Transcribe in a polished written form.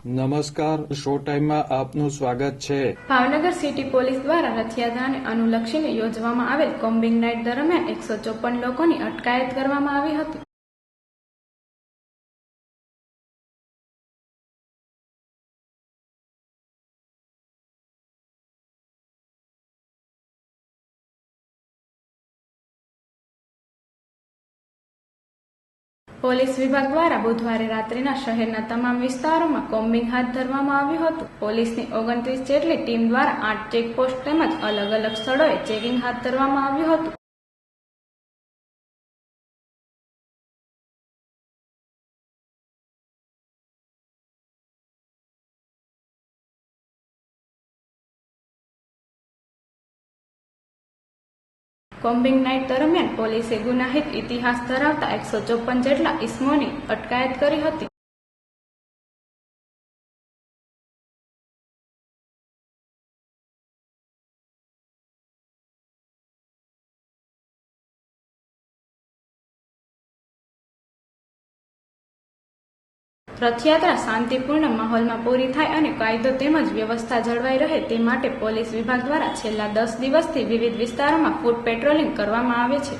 નમસ્કાર, શો ટાઈમમાં આપનું સ્વાગત છે। ભાવનગર સિટી પોલીસ દ્વારા રથયાત્રાને અનુલક્ષીને યોજવામાં આવેલ કોમ્બિંગ નાઇટ દરમિયાન 154 લોકોની અટકાયત કરવામાં આવી હતી। પોલીસ વિભાગ દ્વારા બુધવારે રાત્રિના શહેરના તમામ વિસ્તારોમાં કોમ્બિંગ હાથ ધરવામાં આવ્યું હતું। પોલીસની 29 જેટલી ટીમ દ્વારા 8 ચેકપોસ્ટ તેમજ અલગ અલગ સ્થળોએ ચેકિંગ હાથ ધરવામાં આવ્યું હતું। કોમ્બિંગ નાઇટ દરમિયાન પોલીસે ગુનાહિત ઇતિહાસ ધરાવતા 154 જેટલા ઇસમોની અટકાયત કરી હતી। રથયાત્રા શાંતિપૂર્ણ માહોલમાં પૂરી થાય અને કાયદો તેમજ વ્યવસ્થા જળવાઈ રહે તે માટે પોલીસ વિભાગ દ્વારા છેલ્લા 10 દિવસથી વિવિધ વિસ્તારોમાં ફૂટ પેટ્રોલિંગ કરવામાં આવે છે।